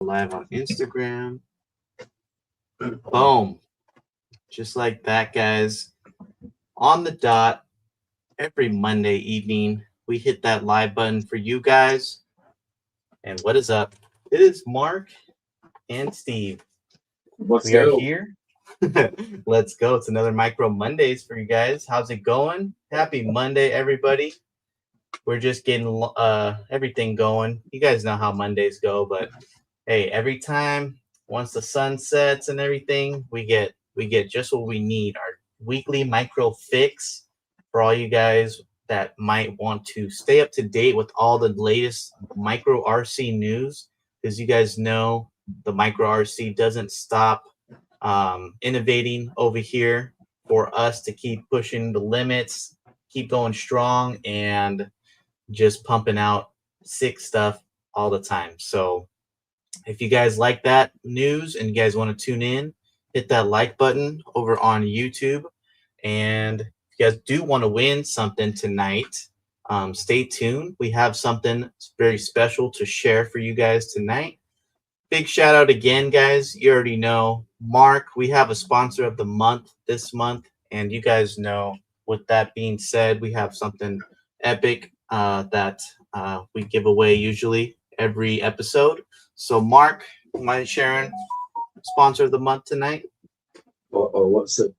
Live on Instagram. Boom. Just like that, guys. On the dot, every Monday evening, we hit that live button for you guys. And what is up? It is Mark and Steve. We are here. Let's go. It's another Micro Mondays for you guys. How's it going? Happy Monday, everybody. We're just getting everything going. You guys know how Mondays go, but hey, every time once the sun sets and everything, we get just what we need, our weekly micro fix for all you guys that might want to stay up to date with all the latest micro RC news, because you guys know the micro RC doesn't stop innovating over here for us to keep pushing the limits, keep going strong, and just pumping out sick stuff all the time. So if you guys like that news and you guys want to tune in, hit that like button over on YouTube. And if you guys do want to win something tonight, stay tuned. We have something very special to share for you guys tonight. Big shout out again, guys. You already know, Mark, we have a sponsor of the month this month. And you guys know, with that being said, we have something epic that we give away usually every episode. So, Mark, mind sharing sponsor of the month tonight? What's the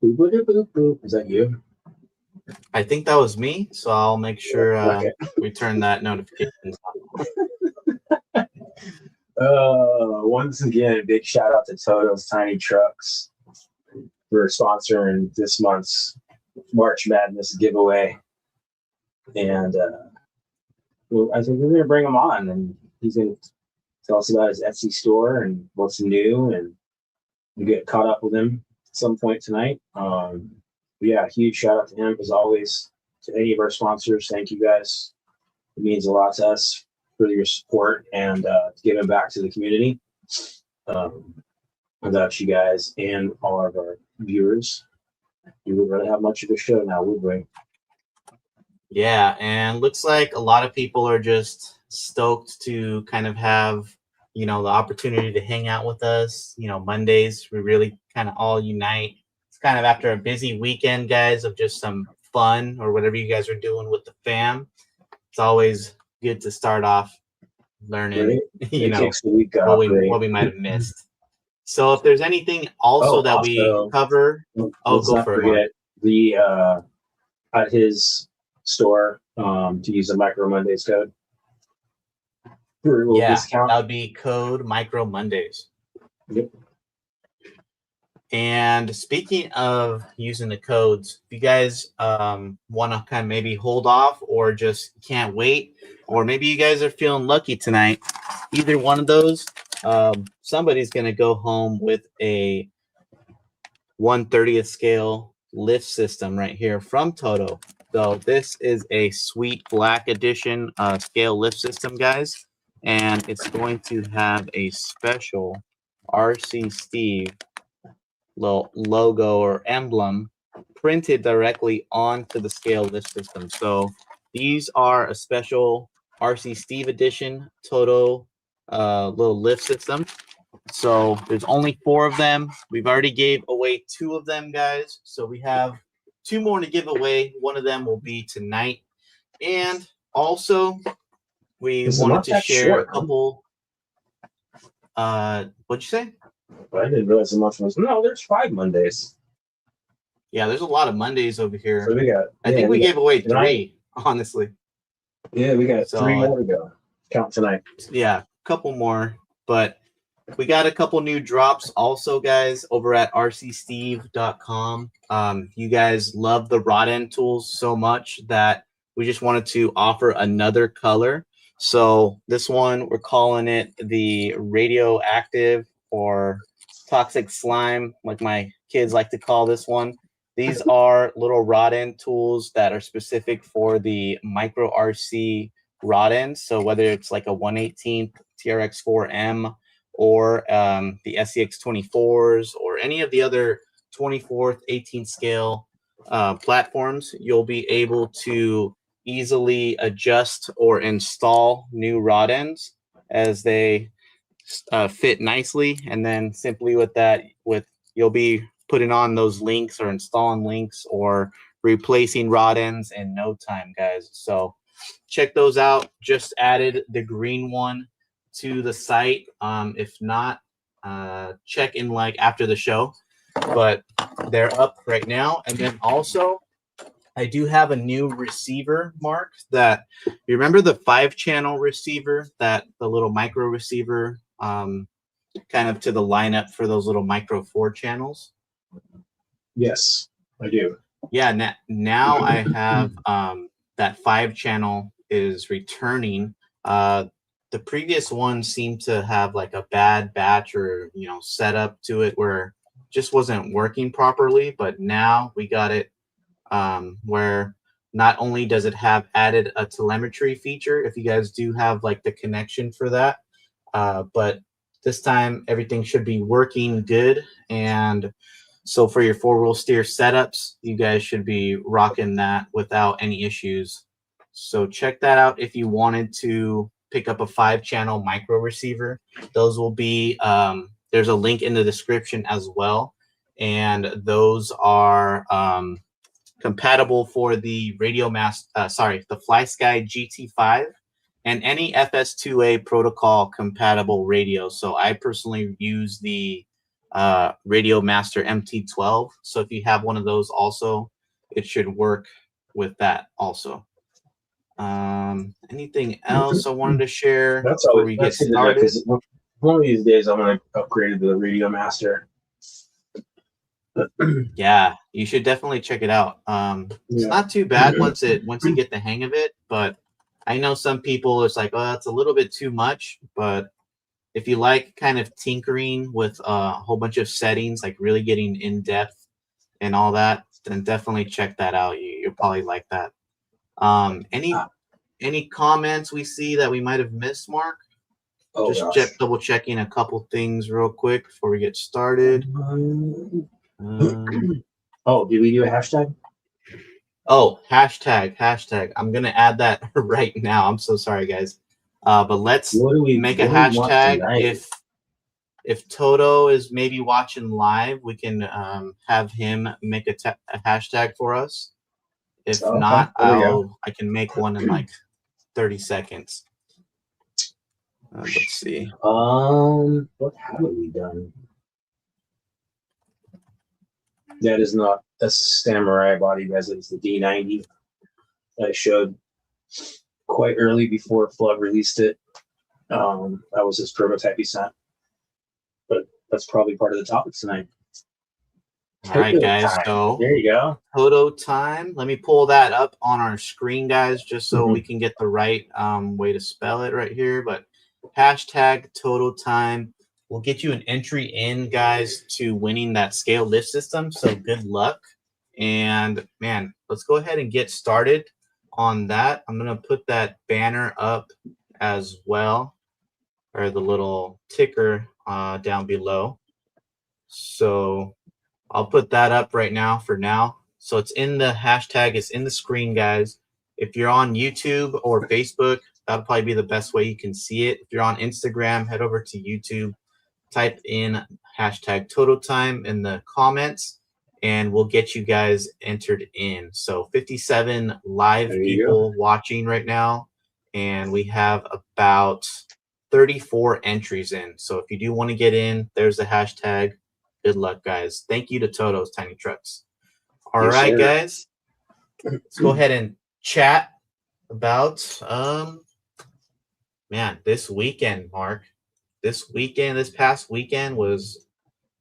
is that you? I think that was me, so I'll make sure we turn that notification on. Once again, big shout out to Totos Tiny Trucks for sponsoring this month's March Madness giveaway. And I think we're going to bring him on, and he's going to tell us about his Etsy store and what's new, and we get caught up with him at some point tonight. Yeah, huge shout out to him as always. To any of our sponsors, thank you guys. It means a lot to us for your support and giving back to the community. Without you guys and all of our viewers, we would really have much of a show now, would we? Yeah, and looks like a lot of people are just stoked to kind of have, the opportunity to hang out with us. Mondays, we really kind of all unite. It's kind of after a busy weekend, guys, of just some fun or whatever you guys are doing with the fam. It's always good to start off learning, what we might have missed. So if there's anything also we cover, let's not forget the at his store to use the Micro Mondays code for a little discount. That would be code Micro Mondays. Yep. And speaking of using the codes, if you guys want to kind of maybe hold off or just can't wait, or maybe you guys are feeling lucky tonight, either one of those, somebody's going to go home with a 1/30th scale lift system right here from Toto. So this is a sweet black edition scale lift system, guys. And it's going to have a special RCsteve little logo or emblem printed directly onto the scale lift system. So these are a special RCsteve edition Toto little lift system. So there's only 4 of them. We've already gave away 2 of them, guys. So we have 2 more to give away. One of them will be tonight. And also, we wanted to share a couple. What'd you say? I didn't realize the month was. No, there's 5 Mondays. Yeah, there's a lot of Mondays over here. So we got. I think we gave away 3, honestly. Yeah, we got 3 more to go. Count tonight. Yeah, a couple more, but we got a couple new drops also, guys, over at rcsteve.com. You guys love the rod end tools so much that we just wanted to offer another color. So this one, we're calling it the radioactive or toxic slime, like my kids like to call this one. These are little rod end tools that are specific for the micro RC rod ends. So whether it's like a 1/18th TRX4M or the SCX 24s or any of the other 24th, 18th scale platforms, you'll be able to easily adjust or install new rod ends as they fit nicely. And then simply with that, you'll be putting on those links or installing links or replacing rod ends in no time, guys. So check those out. Just added the green one to the site. If not, check in like after the show, but they're up right now. And then also I do have a new receiver, Mark, that you remember the 5-channel receiver, that the little micro receiver, kind of to the lineup for those little micro 4 channels. Yes, I do. Yeah, now I have that 5-channel is returning. The previous one seemed to have like a bad batch or setup to it where it just wasn't working properly, but now we got it where not only does it have added a telemetry feature if you guys do have like the connection for that, but this time everything should be working good. And so for your 4-wheel steer setups, you guys should be rocking that without any issues. So check that out if you wanted to pick up a 5-channel micro receiver. Those will be, there's a link in the description as well. And those are compatible for the the FlySky GT5 and any FS2A protocol compatible radio. So I personally use the Radio Master MT12. So if you have one of those also, it should work with that also. Anything else I wanted to share before we get started? One of these days I'm going to upgrade to the Radio Master. Yeah, you should definitely check it out. It's not too bad once you get the hang of it, but I know some people it's like, oh, that's a little bit too much. But if you like kind of tinkering with a whole bunch of settings, like really getting in depth and all that, then definitely check that out. You'll probably like that. Any comments we see that we might have missed, Mark? Oh, just double checking a couple things real quick before we get started. Oh, did we do a hashtag? Oh, hashtag. I'm gonna add that right now. I'm so sorry, guys. But let's make a hashtag. If Toto is maybe watching live, we can have him make a hashtag for us. If not, I can make one in like 30 seconds. Let's see. What haven't we done? That is not a Samurai body, guys. It's the D90 that I showed quite early before Flub released it. That was his prototype he sent. But that's probably part of the topic tonight. All right, guys. So there you go. Toto time. Let me pull that up on our screen, guys, just so we can get the right way to spell it right here. But hashtag Toto time will get you an entry in, guys, to winning that scale lift system. So good luck. And man, let's go ahead and get started on that. I'm gonna put that banner up as well, or the little ticker down below. So I'll put that up right now for now. So it's in the hashtag, it's in the screen, guys. If you're on YouTube or Facebook, that'll probably be the best way you can see it. If you're on Instagram, head over to YouTube, type in hashtag Toto time in the comments, and we'll get you guys entered in. So 57 live people watching right now, and we have about 34 entries in. So if you do want to get in, there's the hashtag. Good luck, guys. Thank you to Totos Tiny Trucks. All right, guys. Let's go ahead and chat about man, this weekend, Mark. This past weekend was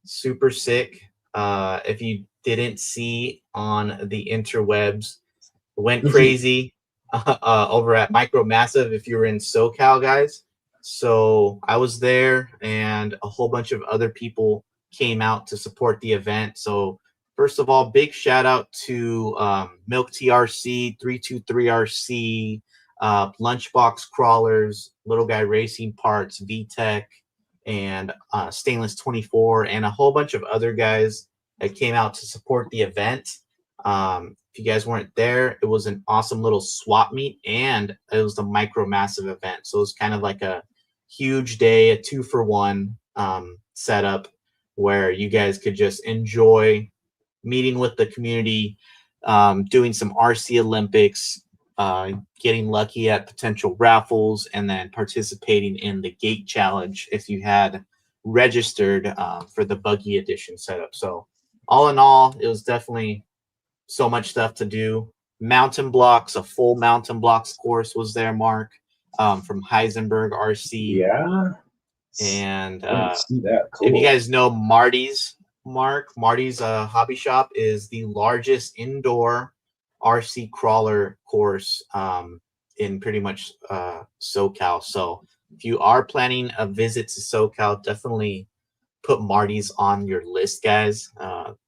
super sick. If you didn't see on the interwebs, went crazy over at Massiv if you were in SoCal, guys. So I was there, and a whole bunch of other people came out to support the event. So first of all, big shout out to Milk TRC, 323RC, Lunchbox Crawlers, Little Guy Racing Parts, VTech, and Stainless 24, and a whole bunch of other guys that came out to support the event. If you guys weren't there, it was an awesome little swap meet, and it was the Massiv event. So it was kind of like a huge day, a 2-for-1 setup where you guys could just enjoy meeting with the community, doing some RC Olympics, getting lucky at potential raffles, and then participating in the gate challenge if you had registered for the buggy edition setup. So all in all, it was definitely so much stuff to do. Mountain blocks, a full mountain blocks course was there, Mark, from Heisenberg RC. Yeah. And See that. Cool. if you guys know Marty's hobby shop is the largest indoor RC crawler course in pretty much SoCal. So if you are planning a visit to SoCal, definitely put Marty's on your list, guys.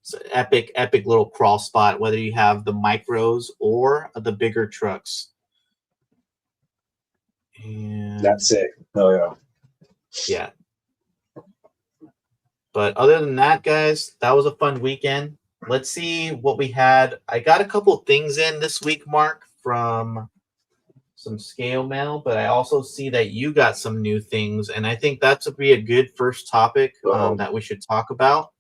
It's an epic little crawl spot, whether you have the micros or the bigger trucks. And that's it. Oh yeah. Yeah. But other than that, guys, that was a fun weekend. Let's see what we had. I got a couple things in this week, Mark, from some scale mail, but I also see that you got some new things, and I think that would be a good first topic that we should talk about.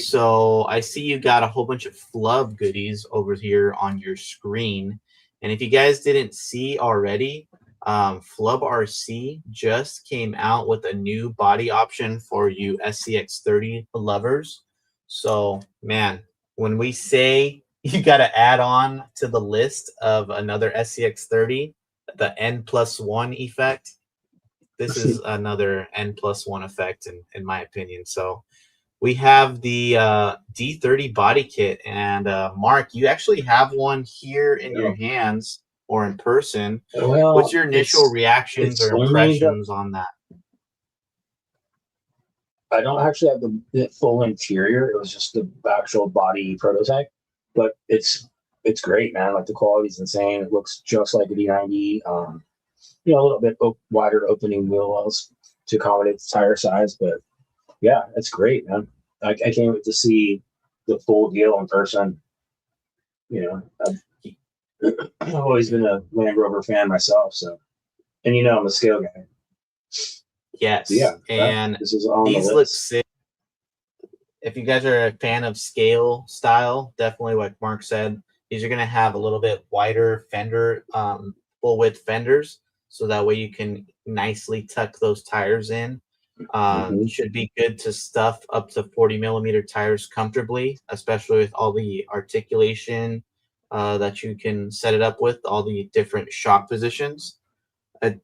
So I see you got a whole bunch of Flub goodies over here on your screen. And if you guys didn't see already, Flub RC just came out with a new body option for you SCX30 lovers. So, man, when we say you got to add on to the list of another SCX30, the N+1 effect, this is another N+1 effect in my opinion. So we have the D30 body kit, and Mark, you actually have one here in your hands or in person. Well, what's your initial reactions or impressions on that? I don't actually have the full interior. It was just the actual body prototype, but it's great, man. Like the quality's insane. It looks just like a D90. A little bit wider opening wheel wells to accommodate the tire size, but yeah, it's great, man. I can't wait to see the full deal in person. I've always been a Land Rover fan myself, so, and I'm a scale guy. Yes, so yeah, and this is on these the look list. sick. If you guys are a fan of scale style, definitely like Mark said, these are going to have a little bit wider fender, full width fenders, so that way you can nicely tuck those tires in. Should be good to stuff up to 40 millimeter tires comfortably, especially with all the articulation that you can set it up with, all the different shock positions.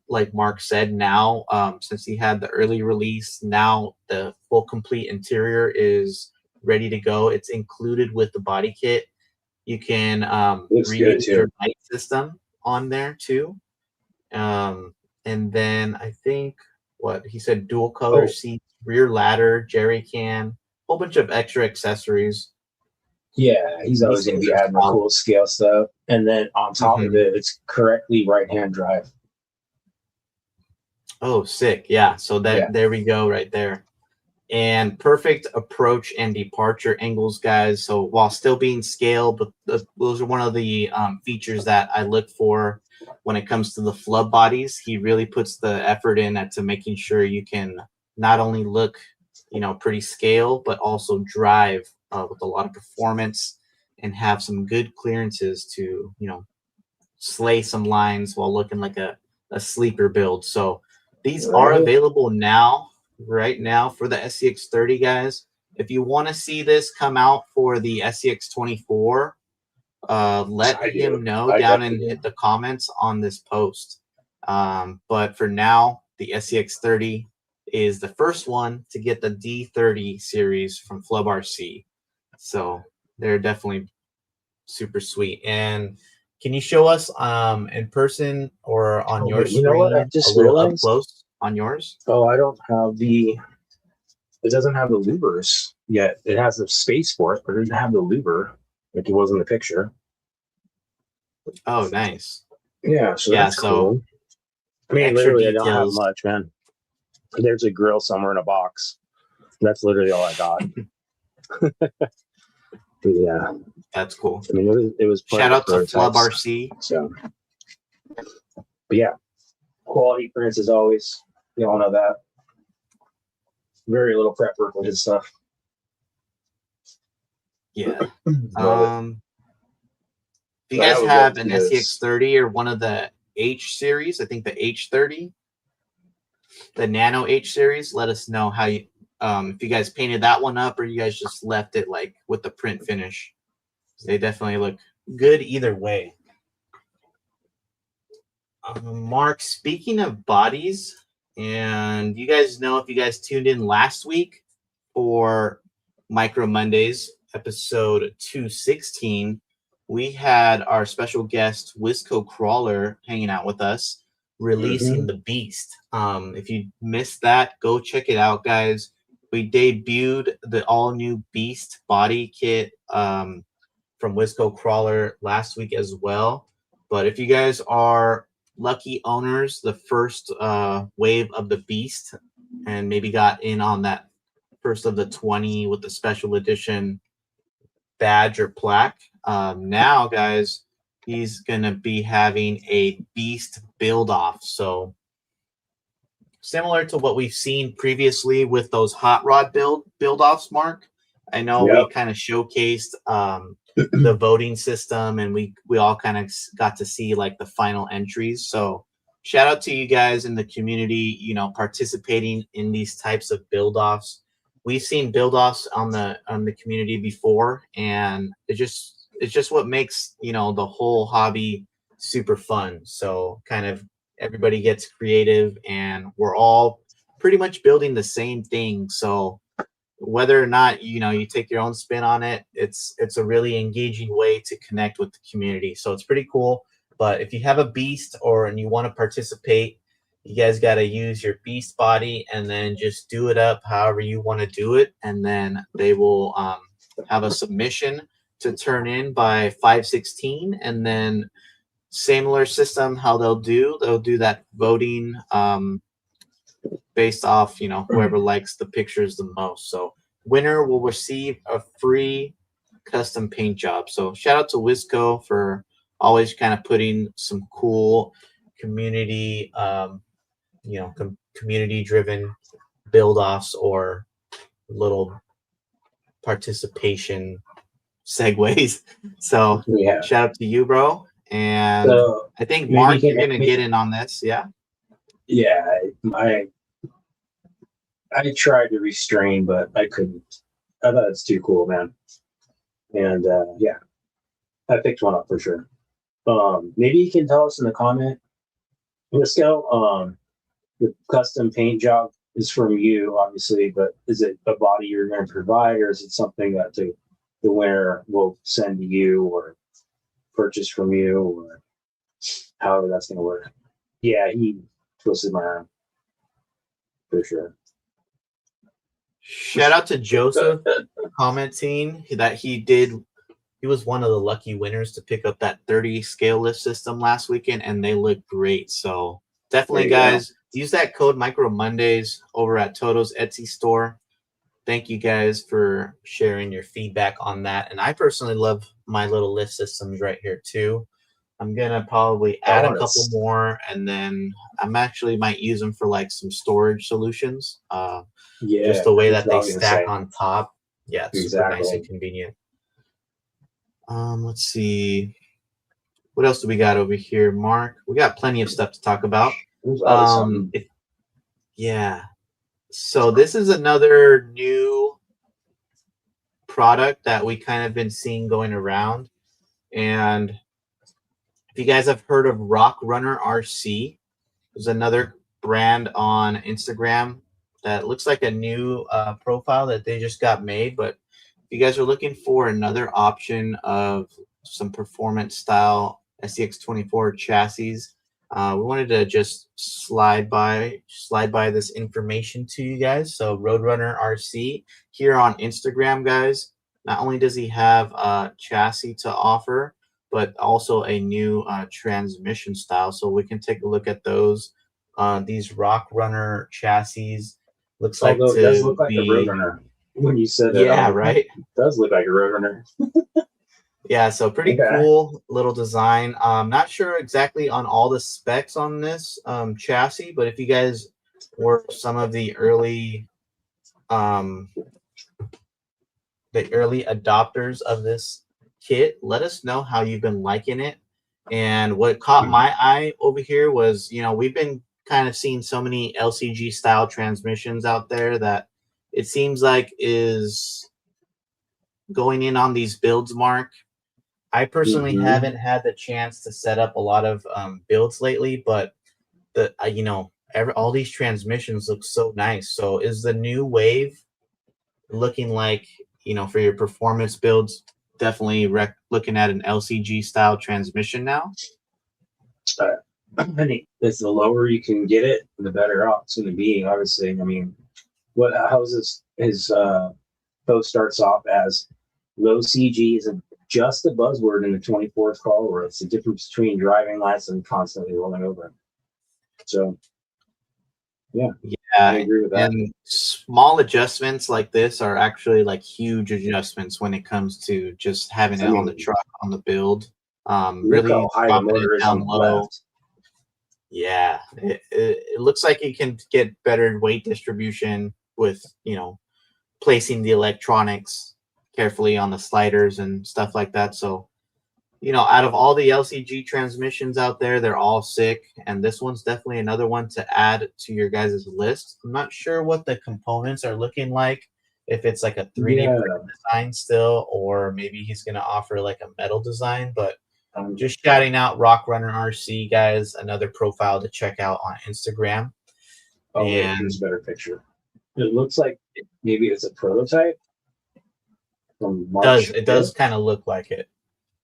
Like Mark said, now since he had the early release, now the full complete interior is ready to go. It's included with the body kit. You can reuse your light system on there too. And then I think what he said, dual color seats, rear ladder, jerry can, whole bunch of extra accessories. Yeah, he's always going to be adding the cool scale stuff. And then on top of it, it's correctly right-hand drive. Oh, sick. Yeah. So there we go right there. And perfect approach and departure angles, guys. So while still being scale, but those are one of the features that I look for when it comes to the Flub bodies. He really puts the effort in to making sure you can not only look, pretty scale, but also drive with a lot of performance and have some good clearances to, slay some lines while looking like a sleeper build. So these are available right now for the SCX30, guys. If you want to see this come out for the SCX24, let him know down in the comments on this post. But for now, the SCX30 is the first one to get the D30 series from Flub RC. So they're definitely super sweet. And can you show us in person or on your screen I just a little realized, up close on yours? Oh, I don't have it doesn't have the louvers yet. It has the space for it, but it doesn't have the louver like it was in the picture. Oh, nice. Yeah, so that's cool. I mean, literally, details. I don't have much, man. There's a grill somewhere in a box. That's literally all I got. Yeah. That's cool. I mean, it was shout out to Flub RC. So, but yeah, quality prints as always. You all know that. Very little prep work with his stuff. Yeah. But if you guys have an SCX30 or one of the H series, I think the H30, the Nano H series, let us know how you if you guys painted that one up or you guys just left it like with the print finish. They definitely look good either way. Mark, speaking of bodies, and you guys know if you guys tuned in last week for Micro Mondays, episode 216, we had our special guest, Wisco Crawler, hanging out with us, releasing the Beast. If you missed that, go check it out, guys. We debuted the all-new Beast body kit from Wisco Crawler last week as well. But if you guys are lucky owners, the first wave of the Beast, and maybe got in on that first of the 20 with the special edition badge or plaque, now, guys, he's going to be having a Beast build-off. So similar to what we've seen previously with those hot rod build-offs, Mark. I know we kind of showcased the voting system, and we all kind of got to see like the final entries. So shout out to you guys in the community, you know, participating in these types of build-offs. We've seen build-offs on the community before, and it's just what makes, you know, the whole hobby super fun. So kind of everybody gets creative, and we're all pretty much building the same thing. So whether or not, you know, you take your own spin on it, it's a really engaging way to connect with the community. So it's pretty cool. But if you have a Beast and you want to participate, you guys got to use your Beast body and then just do it up however you want to do it. And then they will have a submission to turn in by 5/16. And then similar system, how they'll do that voting based off, you know, whoever likes the pictures the most. So winner will receive a free custom paint job. So shout out to Wisco for always kind of putting some cool community, you know, community driven build offs or little participation segues. So shout out to you, bro. And so, I think Mark, you're gonna get in on this, yeah? Yeah, I tried to restrain, but I couldn't. I thought it's too cool, man. And yeah, I picked one up for sure. Maybe you can tell us in the comment, Wisco, the custom paint job is from you, obviously, but is it a body you're going to provide, or is it something that the winner will send to you or purchase from you, or however that's going to work? Yeah, he twisted my arm for sure. Shout out to Joseph commenting that he was one of the lucky winners to pick up that 30 scale lift system last weekend, and they look great. So definitely, guys, use that code Micro Mondays over at Totos Etsy store. Thank you guys for sharing your feedback on that. And I personally love my little lift systems right here too. I'm gonna probably add a couple more, and then I'm actually might use them for like some storage solutions. Just the way that they stack on top. Yeah, it's super nice and convenient. Let's see. What else do we got over here, Mark? We got plenty of stuff to talk about. Yeah. So this is another new product that we kind of been seeing going around. And if you guys have heard of Rock Runner RC, there's another brand on Instagram that looks like a new profile that they just got made. But if you guys are looking for another option of some performance style SCX24 chassis, we wanted to just slide by this information to you guys. So Roadrunner RC here on Instagram, guys. Not only does he have a chassis to offer, but also a new transmission style. So we can take a look at those. These Rock Runner chassis looks like it does look like a Roadrunner. When you said that, yeah, right. It does look like a Roadrunner. Yeah, so pretty cool little design. Not sure exactly on all the specs on this chassis, but if you guys were some of the early adopters of this kit. Let us know how you've been liking it. And what caught my eye over here was, we've been kind of seeing so many LCG style transmissions out there that it seems like is going in on these builds, Mark. I personally haven't had the chance to set up a lot of builds lately, but all these transmissions look so nice. So is the new wave looking like, for your performance builds, definitely looking at an LCG style transmission now? I think it's the lower you can get it, the better off it's going to be. Obviously, I mean, how is this? His post starts off as low CG is just a buzzword in the 24th call, where it's the difference between driving lights and constantly rolling over. So, yeah, I agree with that. And small adjustments like this are actually like huge adjustments when it comes to just having it on the truck, on the build. Really how high the motor is on the left. Yeah, it looks like you can get better weight distribution with, placing the electronics carefully on the sliders and stuff like that. So, out of all the LCG transmissions out there, they're all sick. And this one's definitely another one to add to your guys' list. I'm not sure what the components are looking like, if it's like a 3D design still, or maybe he's going to offer like a metal design. But just shouting out Rock Runner RC, guys, another profile to check out on Instagram. Oh, wait, here's a better picture. It looks like maybe it's a prototype from March. It does kind of look like it.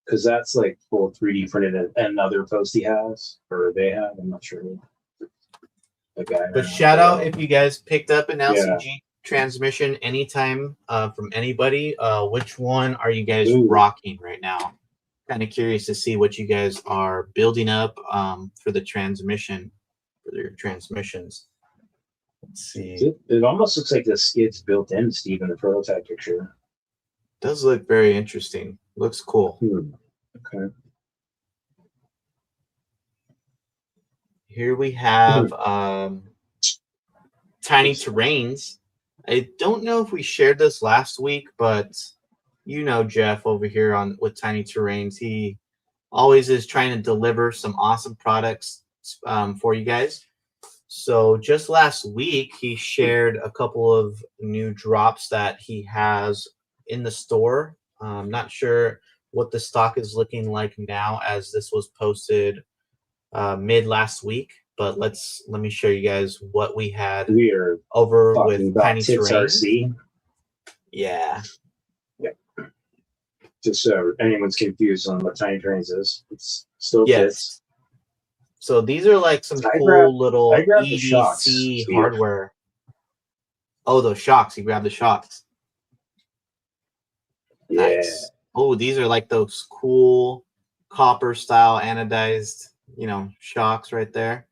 Because that's like full 3D printed, and another post he has, or they have, I'm not sure. But shout out if you guys picked up an LCG transmission anytime from anybody. Which one are you guys rocking right now? Kind of curious to see what you guys are building up for the transmission, for your transmissions. Let's see. It almost looks like the skid's built in, Steve, in the prototype picture. Does look very interesting. Looks cool. Okay. Here we have Tiny Terrains. I don't know if we shared this last week, but Jeff over here with Tiny Terrains, he always is trying to deliver some awesome products for you guys. So just last week, he shared a couple of new drops that he has in the store. I'm not sure what the stock is looking like now, as this was posted mid last week. But let me show you guys what we had over with Tiny Tits RC. Yeah. Just so anyone's confused on what Tiny Terrains is, it's still Tits. So these are like some cool little EDC hardware. Oh, those shocks. You grabbed the shocks. Yeah. Nice. Oh, these are like those cool copper style anodized, shocks right there.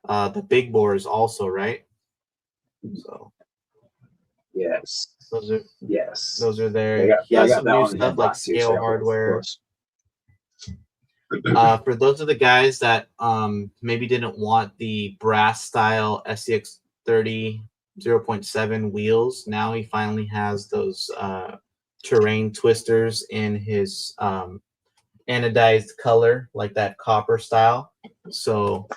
The big bores also, right? So yes. Those are there. He has some new stuff like scale hardware. For those of the guys that maybe didn't want the brass style SCX 30 0.7 wheels, now he finally has those terrain twisters in his anodized color, like that copper style. So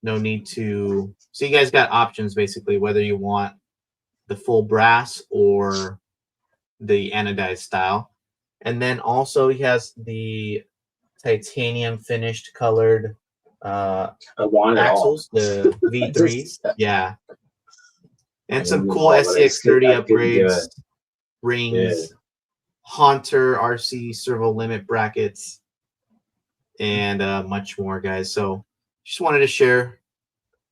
no need to. So you guys got options basically, whether you want the full brass or the anodized style. And then also he has the titanium finished colored axles, the V3s. Yeah. And some cool SCX 30 upgrades, rings, Haunter RC servo limit brackets, and much more, guys. So just wanted to share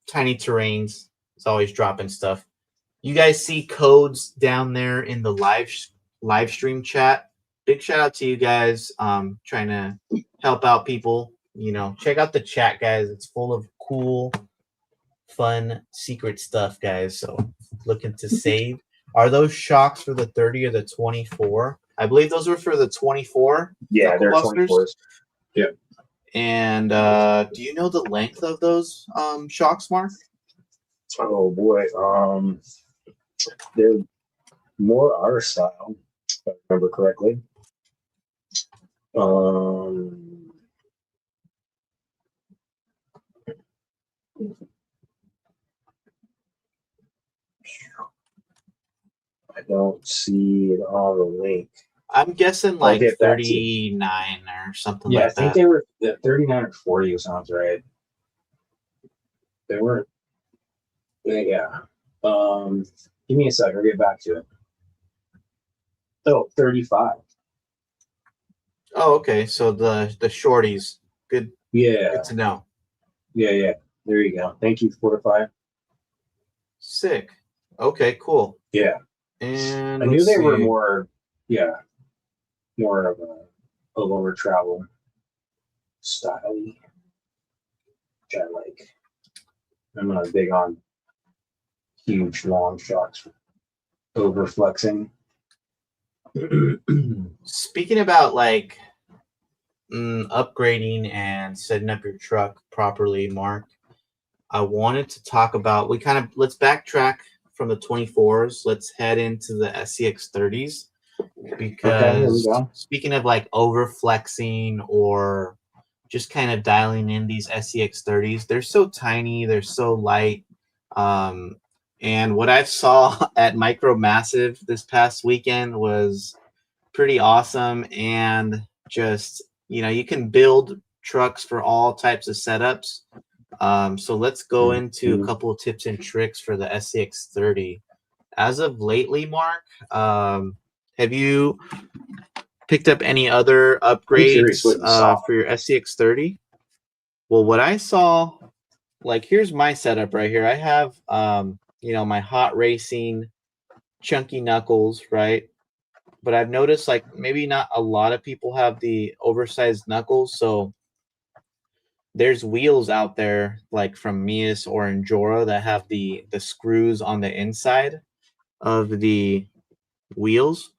Tiny Terrains. It's always dropping stuff. You guys see codes down there in the live stream chat. Big shout out to you guys. Trying to help out people. Check out the chat, guys. It's full of cool, fun, secret stuff, guys. So looking to save. Are those shocks for the 30 or the 24? I believe those were for the 24. Yeah, they're 24s. Yeah. And do you know the length of those shocks, Mark? Oh boy. They're more our style, if I remember correctly. I don't see it on the link. I'm guessing I'll like get back to you. 39 or something Yeah, I like think that. they were 39 or 40 sounds right. They weren't. Yeah. Give me a second. I'll get back to it. Oh, 35. Oh, okay. So the shorties. Good Yeah. to know. Yeah. There you go. Thank you, Fortify. Sick. Okay, cool. Yeah. And I knew they were more of a lower travel style, which I like. I'm not big on huge long shots over flexing. Speaking about like upgrading and setting up your truck properly, Mark, I wanted to talk about, let's backtrack from the 24s. Let's head into the SCX 30s because speaking of like over flexing or just kind of dialing in these SCX 30s, they're so tiny, they're so light. And what I saw at Massiv this past weekend was pretty awesome. And just, you can build trucks for all types of setups. So let's go into a couple of tips and tricks for the SCX 30. As of lately, Mark, have you picked up any other upgrades for your SCX 30? Well, what I saw, like, here's my setup right here. I have, my hot racing chunky knuckles, right? But I've noticed, like, maybe not a lot of people have the oversized knuckles. So there's wheels out there, like from Mias or Enjora, that have the screws on the inside of the wheels.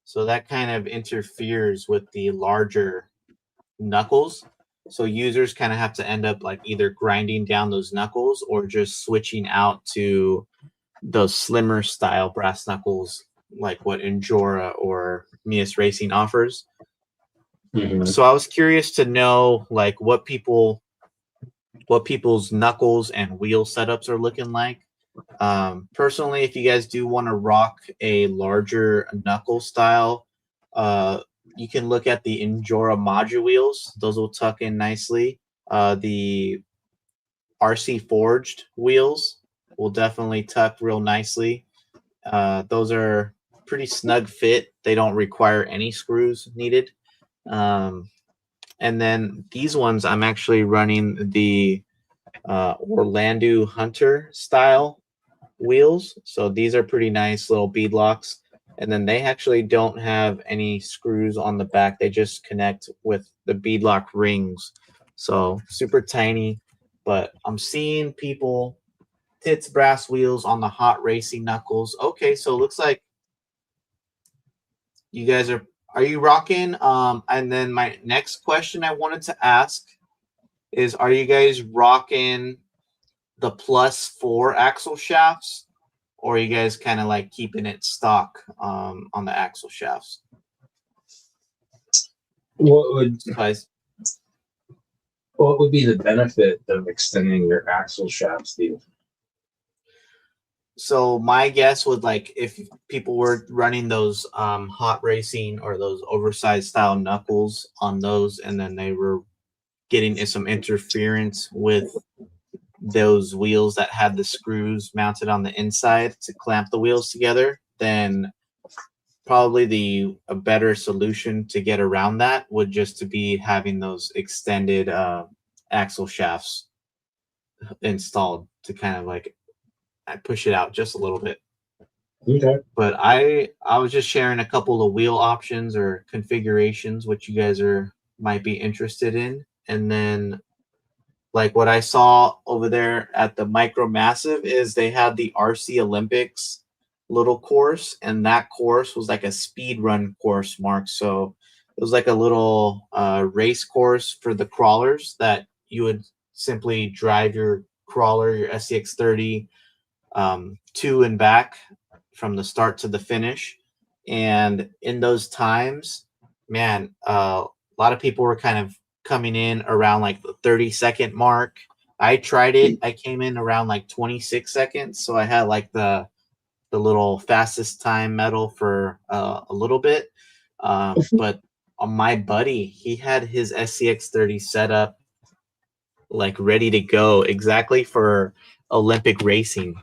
So that kind of interferes with the larger knuckles. So users kind of have to end up like either grinding down those knuckles or just switching out to those slimmer style brass knuckles, like what Enjora or Mias Racing offers. So I was curious to know like what people's knuckles and wheel setups are looking like. Personally, if you guys do want to rock a larger knuckle style, you can look at the Enjora module wheels. Those will tuck in nicely. The RC forged wheels will definitely tuck real nicely. Those are pretty snug fit. They don't require any screws needed. And then these ones, I'm actually running the Orlando Hunter style wheels. So these are pretty nice little bead locks. And then they actually don't have any screws on the back. They just connect with the beadlock rings. So super tiny. But I'm seeing people Tits brass wheels on the hot racing knuckles. Okay, so it looks like you guys are you rocking? And then my next question I wanted to ask is, are you guys rocking the +4 axle shafts, or are you guys kind of like keeping it stock on the axle shafts? What would be the benefit of extending your axle shaft, Steve? So my guess would, like, if people were running those hot racing or those oversized style knuckles on those, and then they were getting some interference with those wheels that had the screws mounted on the inside to clamp the wheels together, then probably a better solution to get around that would just to be having those extended axle shafts installed to kind of like push it out just a little bit. Okay. But I was just sharing a couple of wheel options or configurations which you guys might be interested in. And then like what I saw over there at the Massiv is they had the RC Olympics little course, and that course was like a speed run course, Mark. So it was like a little race course for the crawlers that you would simply drive your crawler, your SCX 30, to and back from the start to the finish. And in those times, man, a lot of people were kind of coming in around like the 30-second mark. I tried it. I came in around like 26 seconds. So I had like the little fastest time medal for a little bit. But on my buddy, he had his SCX30 set up like ready to go exactly for Olympic racing.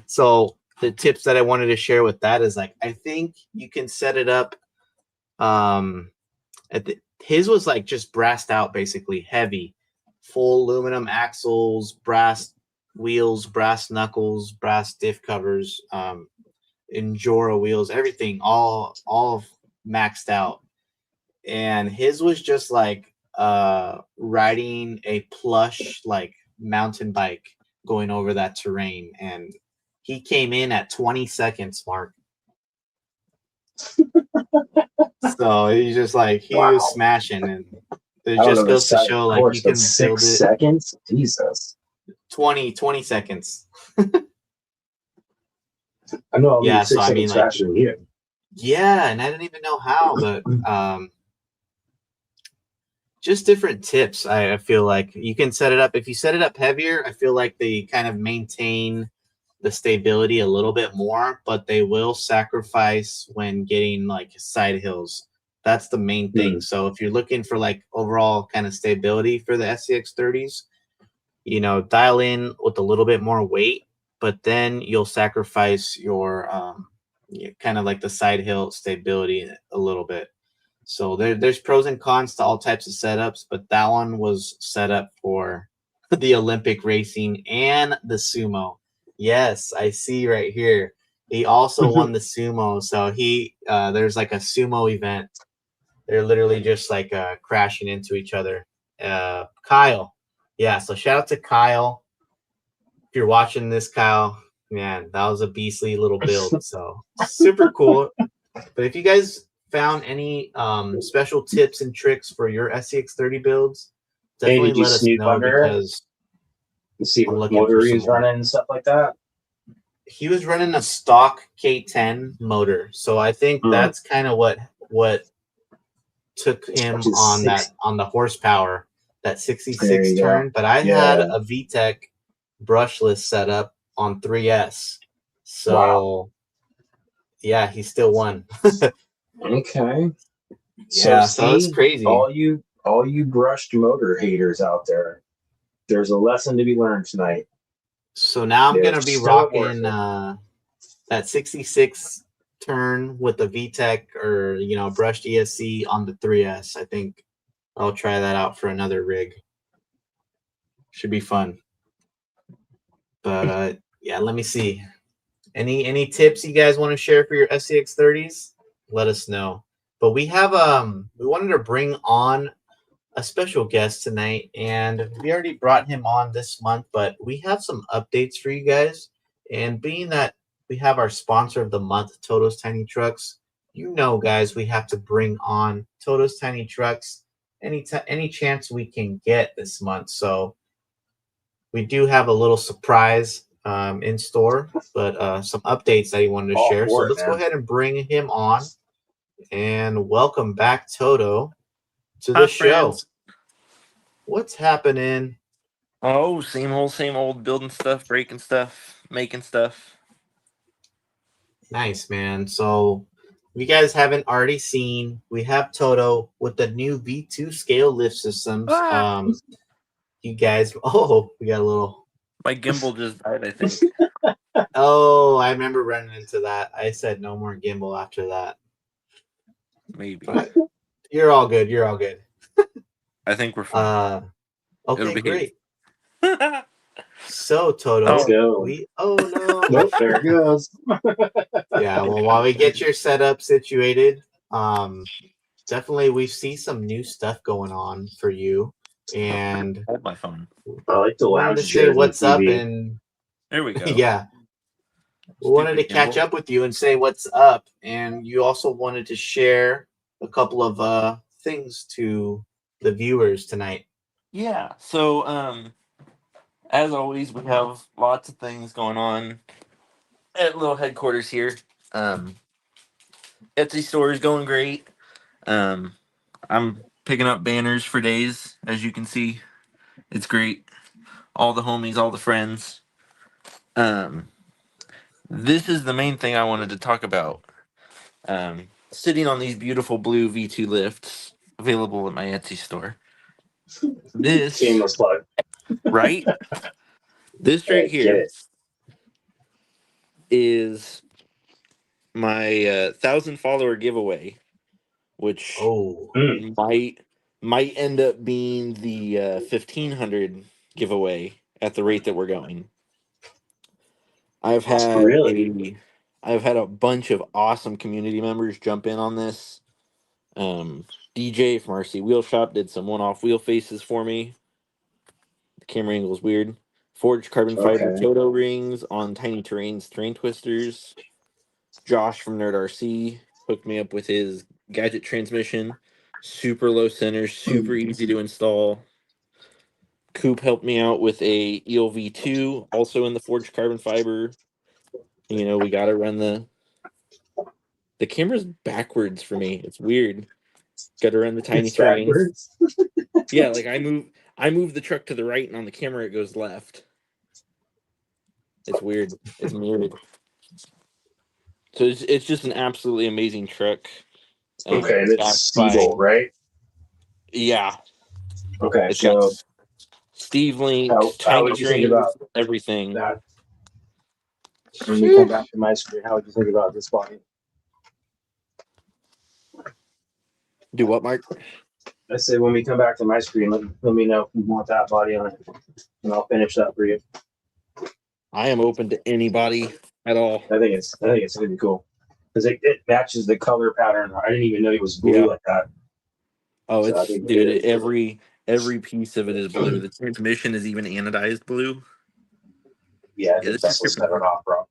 So the tips that I wanted to share with that is like, I think you can set it up. His was like just brassed out, basically heavy, full aluminum axles, brass wheels, brass knuckles, brass diff covers, Endura wheels, everything, all maxed out. And his was just like riding a plush like mountain bike going over that terrain, and he came in at 20 seconds, Mark. So he's just like he was smashing, and it just goes to show like you can build it. 6 seconds, Jesus. 20 seconds. I know. Yeah, so I mean, like, faster than you. yeah, and I didn't even know how, but just different tips. I feel like you can set it up. If you set it up heavier, I feel like they kind of maintain the stability a little bit more, but they will sacrifice when getting like side hills. That's the main thing. So if you're looking for like overall kind of stability for the SCX30s, you know, dial in with a little bit more weight, but then you'll sacrifice your kind of like the side hill stability a little bit. So there's pros and cons to all types of setups, but that one was set up for the Olympic racing and the sumo. Yes, I see right here. He also won the sumo. So he there's like a sumo event. They're literally just like crashing into each other. Kyle. Yeah, so shout out to Kyle. If you're watching this, Kyle, man, that was a beastly little build. So super cool. But if you guys found any special tips and tricks for your SCX30 builds, definitely let us know, because see what motor he was running and stuff like that. He was running a stock K10 motor, so I think that's kind of what took him on the horsepower, that 66 turn. But I had a VTEC brushless setup on 3S, so yeah, he still won. Okay. Yeah, so it's crazy. All you brushed motor haters out there, there's a lesson to be learned tonight. So now I'm gonna be rocking that 66 turn with the VTEC or brushed ESC on the 3S. I think I'll try that out for another rig. Should be fun. But yeah, let me see. Any tips you guys want to share for your SCX30s? Let us know. But we have we wanted to bring on a special guest tonight, and we already brought him on this month, but we have some updates for you guys. And being that we have our sponsor of the month, Totos Tiny Trucks, guys, we have to bring on Totos Tiny Trucks any chance we can get this month. So we do have a little surprise in store, but some updates that he wanted to share. So let's go ahead and bring him on, and welcome back, Toto, to the show. What's happening? Oh, same old, building stuff, breaking stuff, making stuff. Nice, man. So if you guys haven't already seen, we have Toto with the new V2 scale lift systems. You guys, we got a little... My gimbal just died, I think. Oh, I remember running into that. I said no more gimbal after that. Maybe. But you're all good. You're all good. I think we're fine. Okay, great. So, Toto, let's go. No, there it goes. Yeah, well, while we get your setup situated, definitely we see some new stuff going on for you, and hold my phone. I like the wanted to say what's up, and there we go. Yeah, we wanted to catch up with you and say what's up, and you also wanted to share a couple of things to the viewers tonight. Yeah, so as always, we have lots of things going on. at little headquarters here. Etsy store is going great. I'm picking up banners for days, as you can see. It's great. All the homies, all the friends. This is the main thing I wanted to talk about. Sitting on these beautiful blue V2 lifts available at my Etsy store. This, Shameless plug. right? This right Hey, get here it. is my 1,000 follower giveaway, which Oh, might end up being the 1,500 giveaway at the rate that we're going. I've had a bunch of awesome community members jump in on this. DJ from RC Wheel Shop did some one-off wheel faces for me. The camera angle is weird. Forged carbon fiber Okay. Toto rings on Tiny Terrains terrain twisters. Josh from Nerd RC hooked me up with his gadget transmission. Super low center, super easy to install. Coop helped me out with a ELV2, also in the forged carbon fiber. You know, we got to run the camera's backwards for me. It's weird. Got to run the tiny It's terrains. backwards. Yeah, like I move the truck to the right, and on the camera it goes left. It's weird. It's mirrored. So it's just an absolutely amazing truck. Okay, and it's Backed by- Steve, right? Yeah. Okay, It's so got Steve Link, how tiny would you think trains, about everything. that? When we come back to my screen, how would you think about this body? Do what, Mark? I say when we come back to my screen, let me know if you want that body on it, and I'll finish that for you. I am open to anybody at all. I think it's gonna be cool because it matches the color pattern. I didn't even know it was blue like that. Oh, So I it's think dude. Every piece of it is blue. The transmission is even anodized blue. Yeah, I Yeah, think this that's is what's super better off, bro.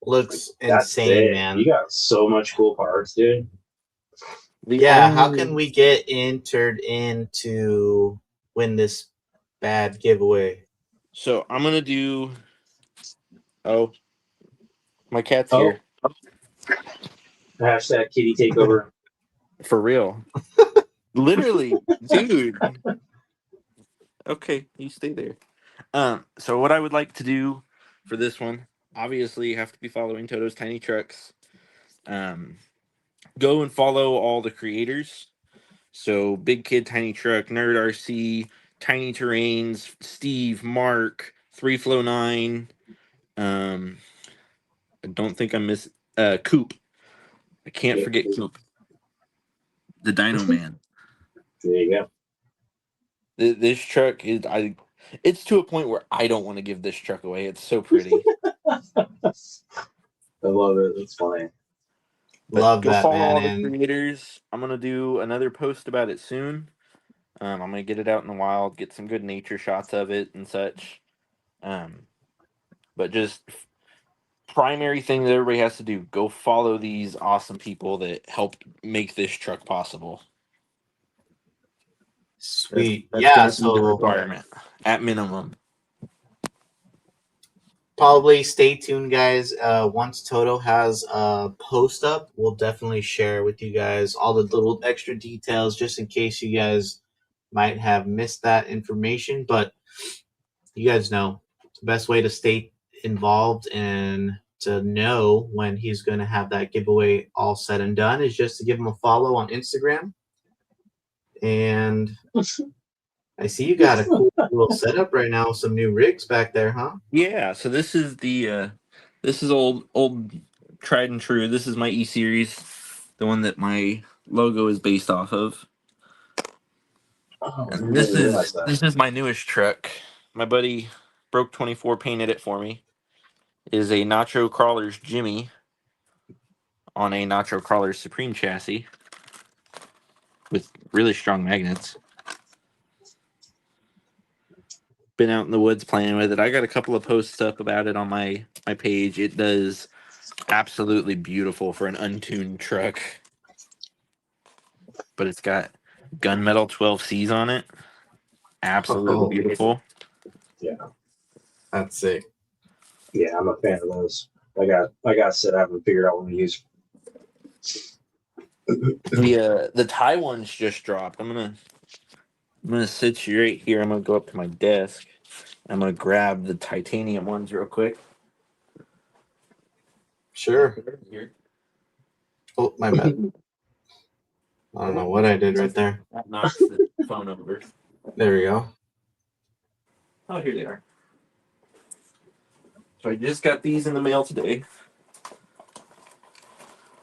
looks That's insane, it. man. You got so much cool parts, dude. Yeah, how can we get entered into win this bad giveaway? So I'm gonna do. Oh, my cat's Oh. here. Hashtag kitty takeover. For real. Literally, dude. Okay, you stay there. So what I would like to do for this one, obviously, you have to be following Totos Tiny Trucks. Go and follow all the creators. So Big Kid Tiny Truck, Nerd RC, Tiny Terrains, Steve, Mark, 3Flow9. I don't think I miss Coop. I can't forget Coop. The Dino Man. There you go. This truck is it's to a point where I don't want to give this truck away. It's so pretty. I love it. It's funny. But Love go that, follow man. all the And creators. I'm gonna do another post about it soon. I'm gonna get it out in the wild, get some good nature shots of it and such. But just primary thing that everybody has to do: go follow these awesome people that helped make this truck possible. sweet. That's Yeah, gonna be the so requirement at minimum. probably stay tuned, guys. Once Toto has a post up, we'll definitely share with you guys all the little extra details just in case you guys might have missed that information. But you guys know the best way to stay involved and to know when he's going to have that giveaway all said and done is just to give him a follow on Instagram. And I see you got a cool little setup right now with some new rigs back there, huh? Yeah, so this is the this is old tried and true. This is my E series, the one that my logo is based off of. Oh, I And didn't even realize that. this is my newest truck. My buddy Broke 24 painted it for me. It is a Nacho Crawler's Jimmy on a Nacho Crawler's Supreme chassis with really strong magnets. Been out in the woods playing with it. I got a couple of posts up about it on my page. It does absolutely beautiful for an untuned truck. But it's got gunmetal 12Cs on it. Absolutely beautiful. Yeah. That's sick. Yeah, I'm a fan of those. Like I said, I haven't figured out what to use. The Thai ones just dropped. I'm gonna sit you right here. I'm gonna go up to my desk. I'm gonna grab the titanium ones real quick. Sure. Here. Oh, my bad. I don't know what I did right there. That knocks the phone over. There we go. Oh, here they are. So I just got these in the mail today.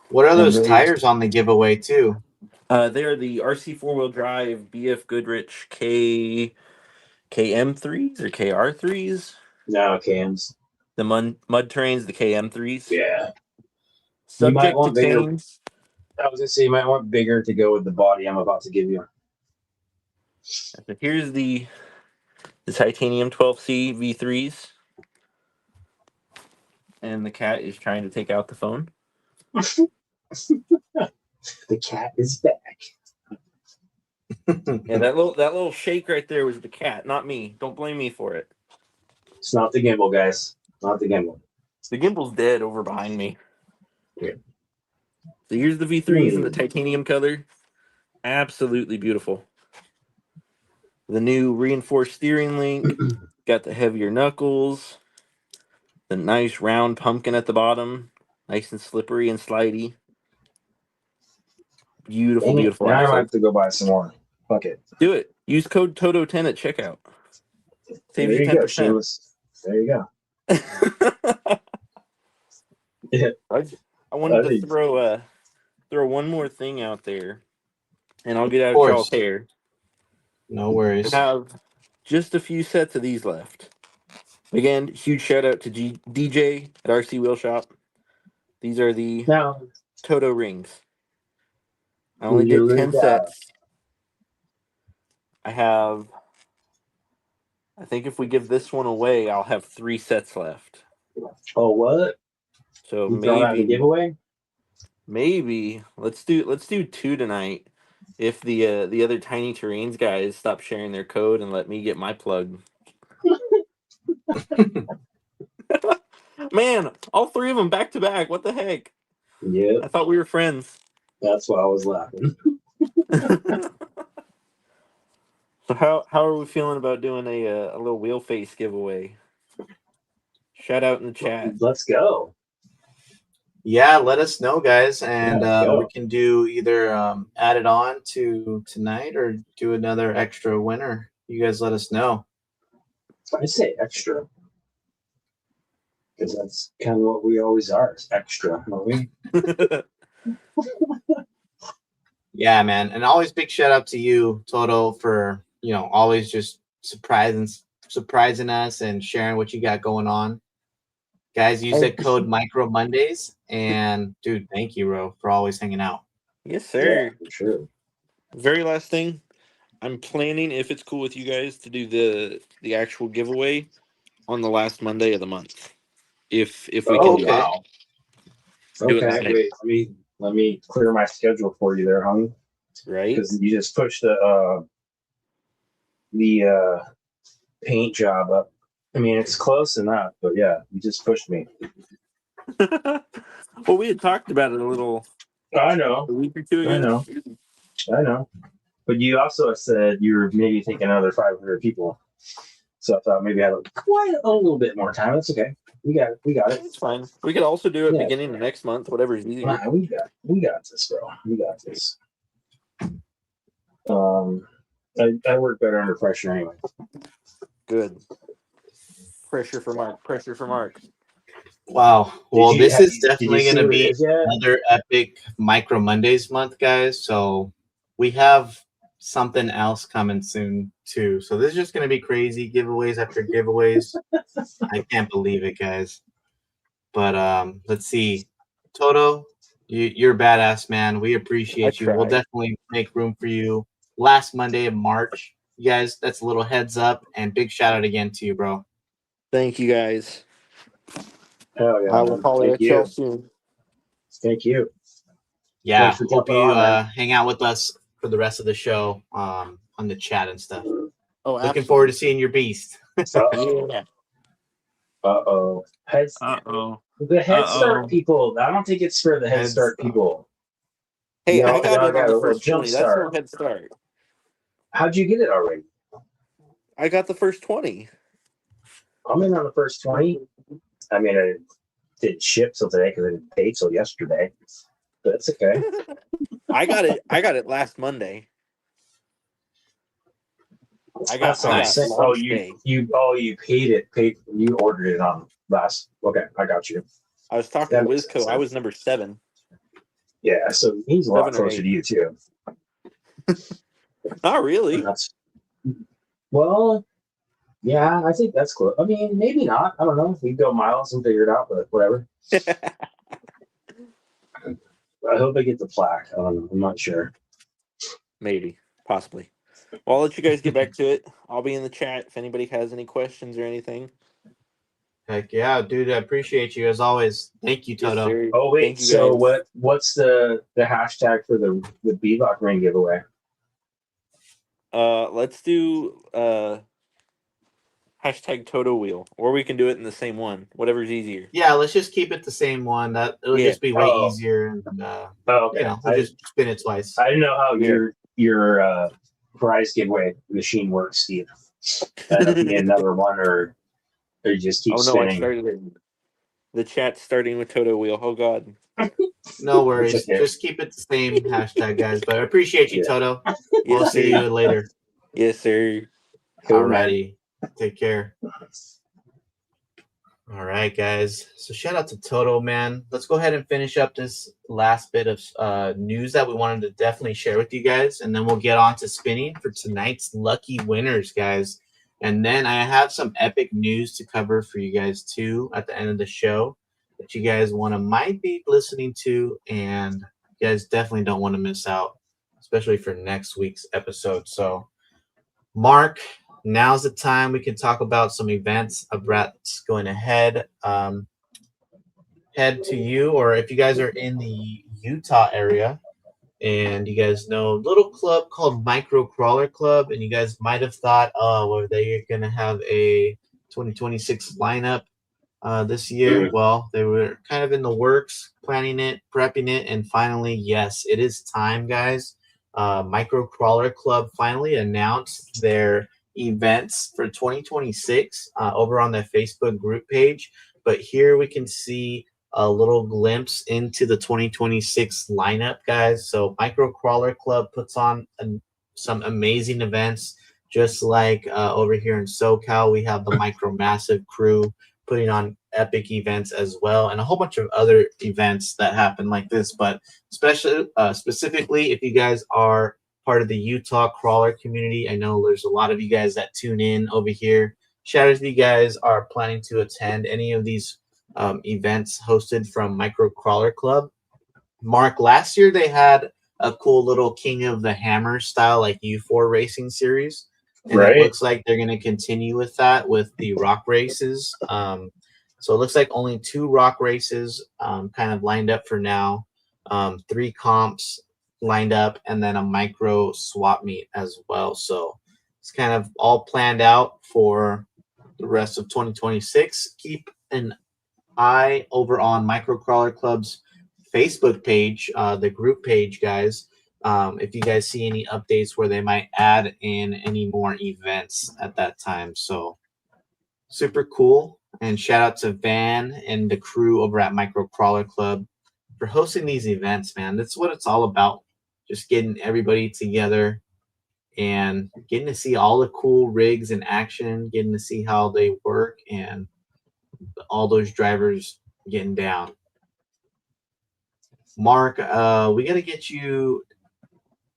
What are And those they- tires on the giveaway too? They're the RC 4-wheel drive BF Goodrich KM3s or KR3s. No, cams. The mud terrains, the KM3s. Yeah. You might Subject to want bigger. change. I was gonna say you might want bigger to go with the body I'm about to give you. So here's the titanium 12C V3s. And the cat is trying to take out the phone. The cat is back. Yeah, that little shake right there was the cat, not me. Don't blame me for it. It's not the gimbal, guys. Not the gimbal. The gimbal's dead over behind me. Yeah. So here's the V3s in the titanium color. Absolutely beautiful. The new reinforced steering link. Got the heavier knuckles. The nice round pumpkin at the bottom. Nice and slippery and slidey. Beautiful, beautiful Now I axle. might have to go buy some more. Fuck it. Do it. Use code TOTO10 at checkout. Saves There you you go, 10%. shameless. There you go. Yeah. I wanted to throw one more thing out there, and I'll get out course. y'all's hair. No worries. I have just a few sets of these left. Again, huge shout out to DJ at RC Wheel Shop. These are the Now, Toto rings. I only did 10 sets. I think if we give this one away, I'll have 3 sets left. oh, what? So You throw out the giveaway? maybe let's do 2 tonight. If the other Tiny Terrains guys stop sharing their code and let me get my plug. Man, all 3 of them back to back. What the heck? Yeah, I thought we were friends. that's why I was laughing. So how are we feeling about doing a little wheel face giveaway? Shout out in the chat. Let's go. Yeah, let us know, guys, and Yeah, we can do either add it on to tonight or do another extra winner. You guys let us know. I say extra. Because that's kind of what we always are. It's extra, don't we? Yeah, man, and always big shout out to you, Toto, for always just surprising us and sharing what you got going on. Guys, use that code Micro Mondays, and dude, thank you, bro, for always hanging out. Yes, sir. Yeah, for sure. Very last thing, I'm planning, if it's cool with you guys, to do the actual giveaway on the last Monday of the month. If we can do it. Do it Okay, wait. Let me clear my schedule for you there, homie. Right? Because you just pushed the paint job up. I mean, it's close enough, but yeah, you just pushed me. Well, we had talked about it a little. I know. A week or 2 ago. I know. But you also said you were maybe thinking another 500 people. So I thought maybe I had quite a little bit more time. That's okay. We got it. It's fine. We could also do it beginning of next month, whatever's easier. Nah, we got this, bro. We got this. I work better under pressure anyway. Good. Pressure for Mark. Wow. Well, this is did definitely you see going to what it be is yet? another epic Micro Mondays month, guys. So we have something else coming soon too. So this is just going to be crazy giveaways after giveaways. I can't believe it, guys. But let's see. Toto, you're a badass, man. We appreciate you. We'll definitely make room for you last Monday of March. You guys, that's a little heads up, and big shout out again to you, bro. Thank you, guys. Hell yeah. I will holler at y'all soon. Thank you. Yeah, hope you hang out with us for the rest of the show on the chat and stuff. Oh, looking forward to seeing your beast. Yeah. Uh-oh. Uh-oh. The Head Start people. I don't think it's for the Head Start people. Hey, Y'all I got it got on a the little first jump 20. That's no start. head start. How'd you get it already? I got the first 20. I'm in on the first 20. I mean, I didn't ship till today because I didn't pay till yesterday. But it's okay. I got it last Monday. I got launch day. You paid it. You ordered it on last. Okay, I got you. I was talking to Wisco. I was number 7. Yeah, so he's a lot closer to you too. Not really. Well, yeah, I think that's close. I mean, maybe not. I don't know. We can go miles and figure it out, but whatever. I hope I get the plaque. I don't know. I'm not sure. Maybe, possibly. Well, I'll let you guys get back to it. I'll be in the chat if anybody has any questions or anything. Heck yeah, dude! I appreciate you as always. Thank you, Toto. Yes, oh wait, so what's the hashtag for the Bebop ring giveaway? Let's do hashtag Toto wheel, or we can do it in the same one. Whatever's easier. Yeah, let's just keep it the same one. That it'll just be way easier, and okay. We'll just spin it twice. I didn't know how your prize giveaway machine works, Steve. That'll be another one, or you just keep spinning. I started it. The chat's starting with Toto wheel. Oh God. No worries. Okay. Just keep it the same hashtag, guys. But I appreciate you, Toto. We'll see you later. Yes, sir. Alrighty. Take care. All right, guys. So shout out to Toto, man. Let's go ahead and finish up this last bit of news that we wanted to definitely share with you guys, and then we'll get on to spinning for tonight's lucky winners, guys. And then I have some epic news to cover for you guys too at the end of the show that you guys might be listening to, and you guys definitely don't want to miss out, especially for next week's episode. So, Mark, now's the time we can talk about some events. Brad's going ahead. Head to you, or if you guys are in the Utah area and you guys know a little club called Micro Crawler Club, and you guys might have thought, oh, well, they're going to have a 2026 lineup this year. Well, they were kind of in the works, planning it, prepping it, and finally, yes, it is time, guys. Micro Crawler Club finally announced their events for 2026 over on their Facebook group page. But here we can see a little glimpse into the 2026 lineup, guys. So Micro Crawler Club puts on some amazing events, just like over here in SoCal, we have the Micro Massiv crew putting on epic events as well, and a whole bunch of other events that happen like this. But specifically, if you guys are part of the Utah crawler community, I know there's a lot of you guys that tune in over here. Shout out if you guys are planning to attend any of these events hosted from Micro Crawler Club. Mark, last year they had a cool little King of the Hammer style like U4 racing series. And it looks like they're going to continue with that with the rock races. So it looks like only 2 rock races kind of lined up for now, 3 comps lined up, and then a micro swap meet as well. So it's kind of all planned out for the rest of 2026. Keep an eye over on Micro Crawler Club's Facebook page, the group page, guys. If you guys see any updates where they might add in any more events at that time. So super cool. And shout out to Van and the crew over at Micro Crawler Club for hosting these events, man. That's what it's all about. Just getting everybody together and getting to see all the cool rigs in action, getting to see how they work, and all those drivers getting down. Mark, we got to get you.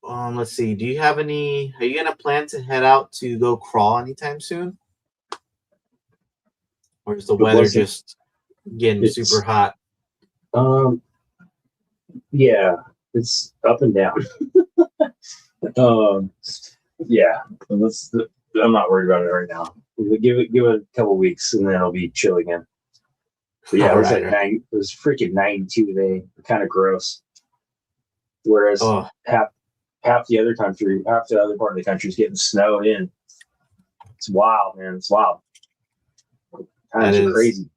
Let's see. Do you have any? Are you gonna plan to head out to go crawl anytime soon, or is the weather just getting super hot? Yeah, it's up and down. Yeah, I'm not worried about it right now. Give it a couple weeks, and then it'll be chill again. But yeah, it was it was freaking 92 today. Kind of gross. Whereas half the other part of the country is getting snowed in. It's wild, man. It's wild. Times are crazy.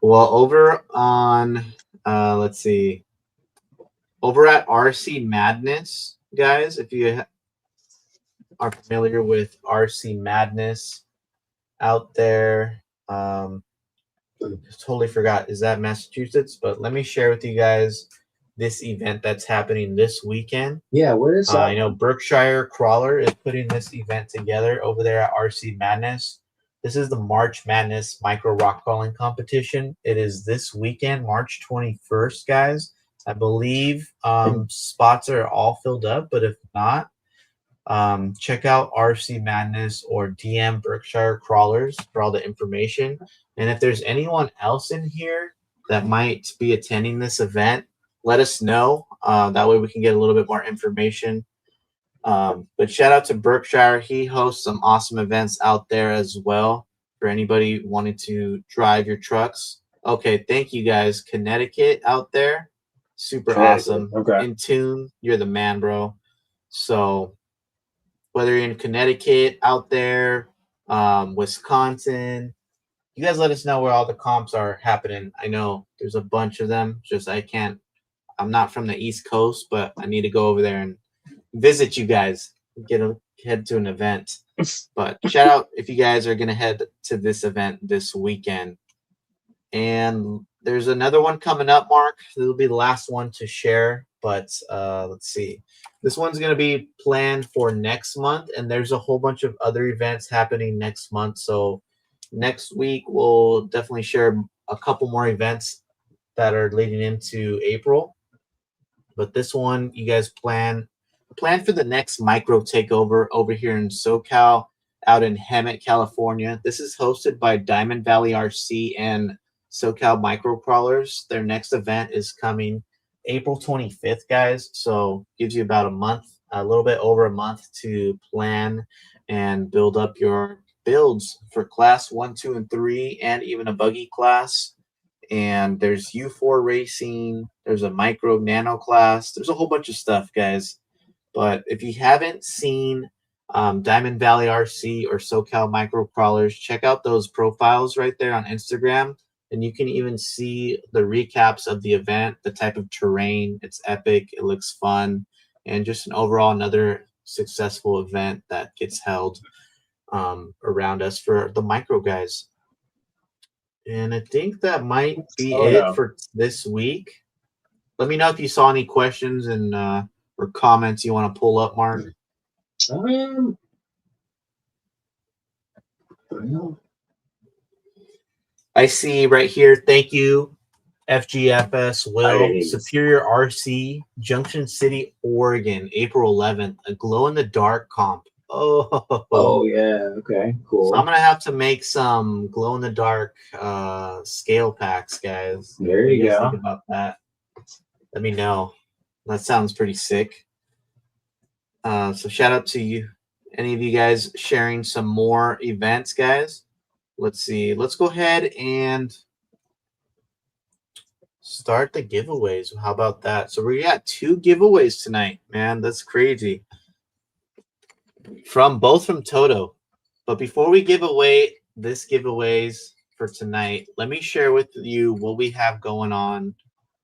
Well, over on let's see, over at RCMadness, guys, if you are familiar with RCMadness out there, totally forgot, is that Massachusetts? But let me share with you guys this event that's happening this weekend. Yeah, where is that? I know Berkshire Crawler is putting this event together over there at RCMadness. This is the March Madness Micro Rock Crawling Competition. It is this weekend, March 21st, guys. I believe spots are all filled up, but if not, check out RCMadness or DM Berkshire Crawlers for all the information. And if there's anyone else in here that might be attending this event, let us know. That way we can get a little bit more information. But shout out to Berkshire. He hosts some awesome events out there as well for anybody wanting to drive your trucks. Okay, thank you guys. Connecticut out there. Super awesome. Okay. In tune. You're the man, bro. So whether you're in Connecticut out there, Wisconsin, you guys let us know where all the comps are happening. I know there's a bunch of them. Just I'm not from the East Coast, but I need to go over there and visit you guys, head to an event. But shout out if you guys are gonna head to this event this weekend. And there's another one coming up, Mark. It'll be the last one to share, but let's see. This one's gonna be planned for next month, and there's a whole bunch of other events happening next month. So next week we'll definitely share a couple more events that are leading into April. But this one, you guys plan for the next micro takeover over here in SoCal, out in Hemet, California. This is hosted by Diamond Valley RC and SoCal Micro Crawlers. Their next event is coming April 25th, guys. So gives you about a month, a little bit over a month to plan and build up your builds for class 1, 2, and 3, and even a buggy class. And there's U4 racing. There's a micro nano class. There's a whole bunch of stuff, guys. But if you haven't seen Diamond Valley RC or SoCal Micro Crawlers, check out those profiles right there on Instagram. And you can even see the recaps of the event, the type of terrain. It's epic. It looks fun. And just an overall another successful event that gets held around us for the micro guys. And I think that might be it for this week. Let me know if you saw any questions and or comments you want to pull up, Mark. I see right here. Thank you, FGFS Will. Superior RC, Junction City, Oregon, April 11th. A glow in the dark comp. Oh yeah. Okay. Cool. So I'm gonna have to make some glow in the dark scale packs, guys. There you go. Think about that. Let me know. That sounds pretty sick. So shout out to you, any of you guys sharing some more events, guys. Let's see. Let's go ahead and start the giveaways. How about that? So we got 2 giveaways tonight, man. That's crazy. Both from Toto. But before we give away this giveaways for tonight, let me share with you what we have going on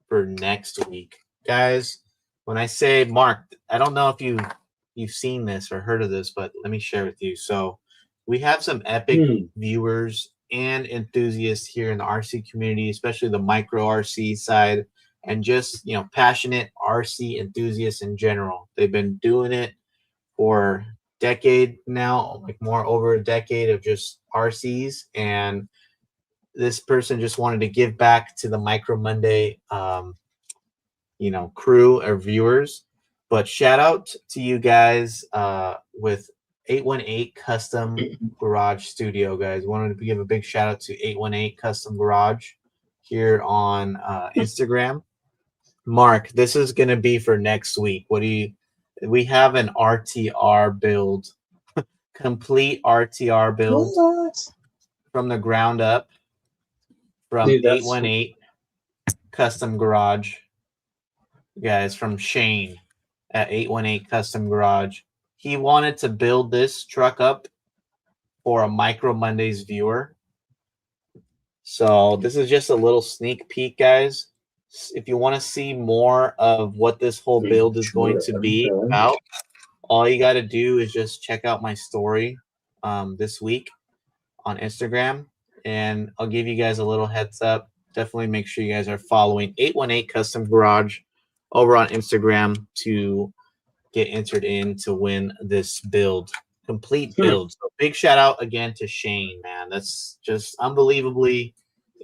for next week. Guys, when I say Mark, I don't know if you've seen this or heard of this, but let me share with you. So we have some epic viewers and enthusiasts here in the RC community, especially the micro RC side, and just, passionate RC enthusiasts in general. They've been doing it for decade now, like more over a decade of just RCs, and this person just wanted to give back to the Micro Monday crew or viewers. But shout out to you guys with 818 Custom Garage Studio, guys. Wanted to give a big shout out to 818 Custom Garage here on Instagram. Mark, this is gonna be for next week. We have an RTR build, complete RTR build from the ground up from 818 Custom Garage, guys, from Shane at 818 Custom Garage. He wanted to build this truck up for a Micro Mondays viewer. So this is just a little sneak peek, guys. If you want to see more of what this whole build is going to be about, all you got to do is just check out my story this week on Instagram, and I'll give you guys a little heads up. Definitely make sure you guys are following 818 Custom Garage over on Instagram to get entered in to win this build, complete build. So big shout out again to Shane, man. That's just unbelievably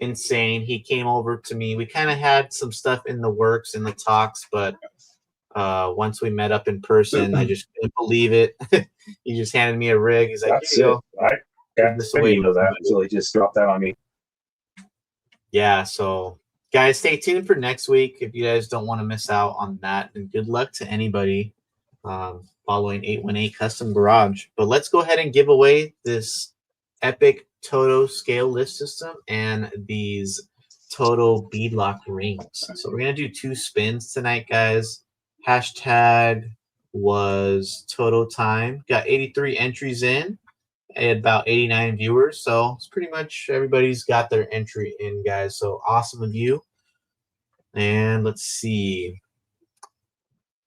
insane. He came over to me. We kind of had some stuff in the works in the talks, but once we met up in person, I just couldn't believe it. He just handed me a rig. He's like, That's here you it. go. I didn't know that until he just dropped that on me. Yeah, so guys, stay tuned for next week if you guys don't want to miss out on that. And good luck to anybody following 818 Custom Garage. But let's go ahead and give away this epic Toto scale lift system and these Toto beadlock rings. So we're going to do 2 spins tonight, guys. Hashtag was Toto time. Got 83 entries in. I had about 89 viewers, so it's pretty much everybody's got their entry in, guys. So awesome of you. And let's see.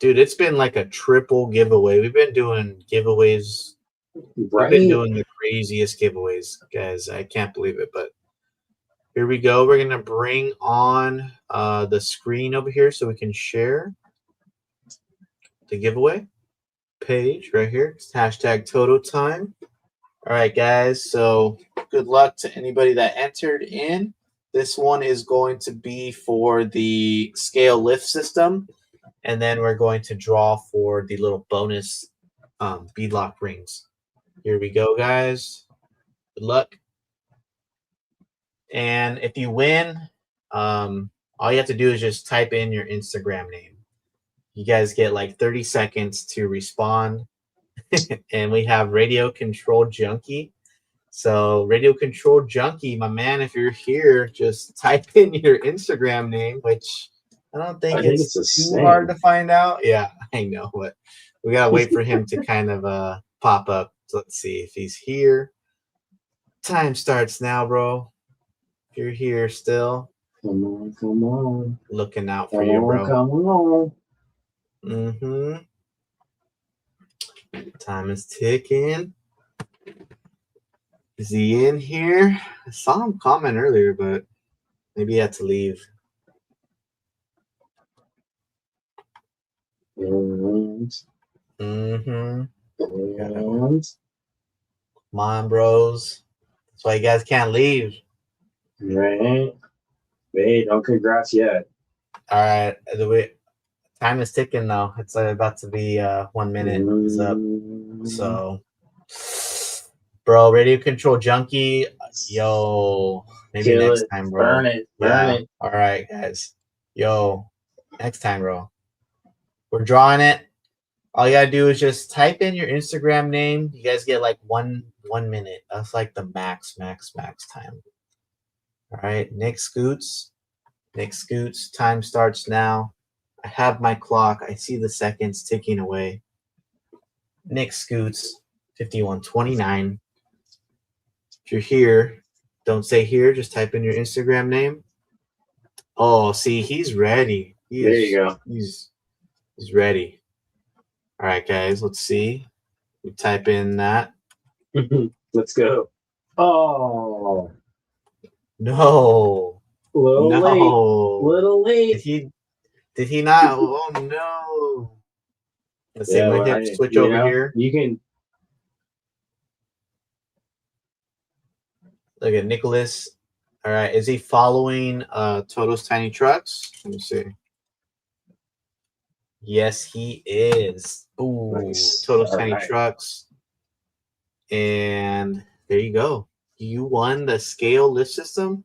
Dude, it's been like a triple giveaway. We've been doing giveaways. Right? We've been doing the craziest giveaways, guys. I can't believe it, but here we go. We're going to bring on the screen over here so we can share the giveaway page right here. It's hashtag Toto time. All right, guys. So good luck to anybody that entered in. This one is going to be for the scale lift system. And then we're going to draw for the little bonus beadlock rings. Here we go, guys. Good luck. And if you win, all you have to do is just type in your Instagram name. You guys get like 30 seconds to respond. And we have Radio Control Junkie. So Radio Control Junkie, my man, if you're here, just type in your Instagram name, which I don't think it's too hard to find out. Yeah, I know, but we gotta wait for him to kind of pop up. So let's see if he's here. Time starts now, bro. If you're here still. Come on, come on. Looking out for you, bro. Come on. Mm-hmm. Time is ticking. Is he in here? I saw him comment earlier, but maybe he had to leave. Mm-hmm. Come on, bros. That's why you guys can't leave. Right. Hey, don't congrats yet. All right. Time is ticking, though. It's about to be 1 minute is up. So, bro, Radio Control Junkie. Yo, maybe Kill next it. time, bro. Burn it. Burn it. All right, guys. Yo, next time, bro. We're drawing it. All you gotta do is just type in your Instagram name. You guys get like one minute. That's like the max time. All right, Nick Scoots. Time starts now. I have my clock. I see the seconds ticking away. Nick Scoots, 5129. If you're here, don't say here. Just type in your Instagram name. Oh, see, he's ready. There you go. He's ready. All right, guys, let's see. We type in that. Let's go. Oh. No. Little late. Did he not? Oh, no. Let's see. I'm going to switch over here. You can. Look at Nicholas. All right. Is he following Totos Tiny Trucks? Let me see. Yes, he is. Ooh, Nice. Totos Tiny Trucks. And there you go. You won the scale lift system.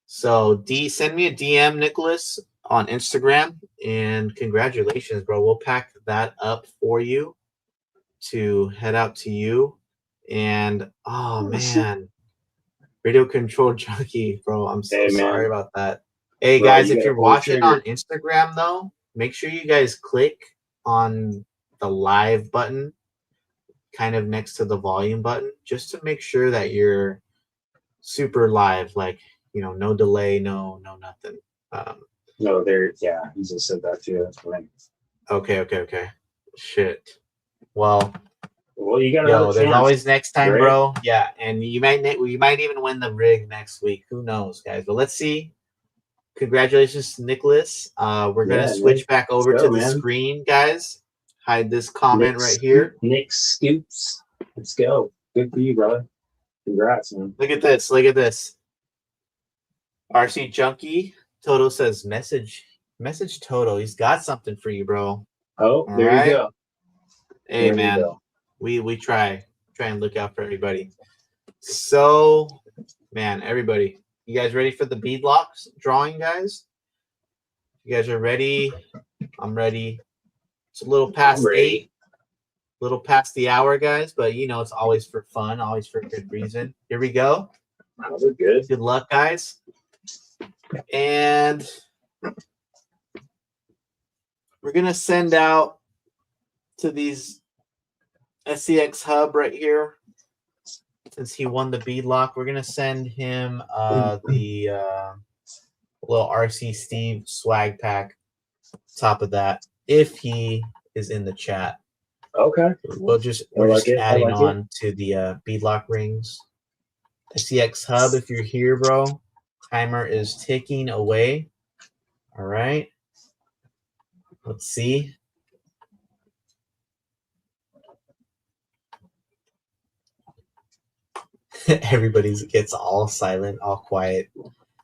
So send me a DM, Nicholas, on Instagram. And congratulations, bro. We'll pack that up for you to head out to you. And, oh, man. Radio Control Junkie, bro. I'm so sorry about that. Hey, bro, guys, if you're watching on Instagram, though, make sure you guys click on the live button kind of next to the volume button, just to make sure that you're super live, like, you know, no delay, no nothing. No, there. Yeah, he just said that too. That's fine. Okay. Shit. Well, you got yo, another there's chance, always next time, right? bro. Yeah, and you might even win the rig next week. Who knows, guys? But let's see. Congratulations to Nicholas. We're gonna switch back over to the screen, guys. Hide this comment right here. Nick Scoops. Let's go. Good for you, brother. Congrats, man. Look at this. Look at this. RC Junkie. Toto says message Toto. He's got something for you, bro. Oh, there you go. Hey, there man. We try and look out for everybody. So, man, everybody, you guys ready for the beadlocks drawing, guys? You guys are ready? I'm ready. It's a little past 8, a little past the hour, guys, but you know it's always for fun, always for a good reason. Here we go. Those are good. Good luck, guys. And we're gonna send out to these SCX Hub right here. Since he won the beadlock, we're gonna send him the little RCsteve swag pack. Top of that, if he is in the chat. Okay. We're just adding on to the beadlock rings. SCX Hub, if you're here, bro. Timer is ticking away. All right. Let's see. Everybody gets all silent, all quiet.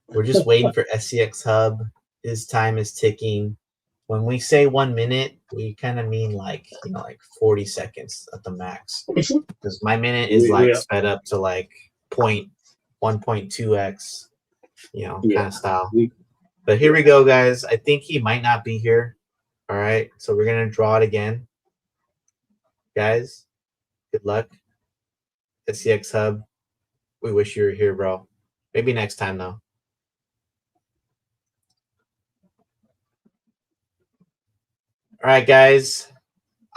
We're just waiting for SCX Hub. His time is ticking. When we say 1 minute, we kind of mean like 40 seconds at the max. Because my minute is like sped up to like 1.2x, kind of style. But here we go, guys. I think he might not be here. All right. So we're going to draw it again. Guys, good luck. SCX Hub. We wish you were here, bro. Maybe next time, though. All right, guys.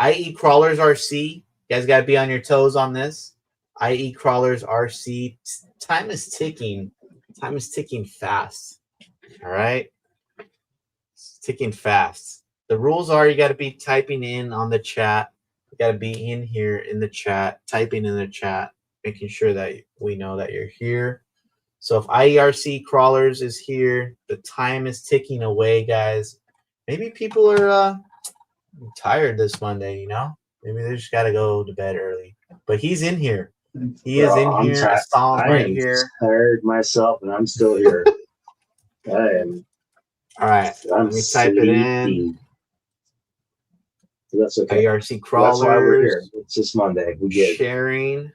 IE Crawlers RC. You guys got to be on your toes on this. IE Crawlers RC. Time is ticking. Time is ticking fast. All right. It's ticking fast. The rules are you got to be typing in on the chat. You got to be in here in the chat, typing in the chat, making sure that we know that you're here. So if IERC Crawlers is here, the time is ticking away, guys. Maybe people are tired this Monday, Maybe they just got to go to bed early. But he's in here. He is in here. I saw him right here. I'm tired myself, and I'm still here. I am. All right. Let me type it in. That's okay. IERC Crawlers. That's why we're here. It's just Monday. We get sharing.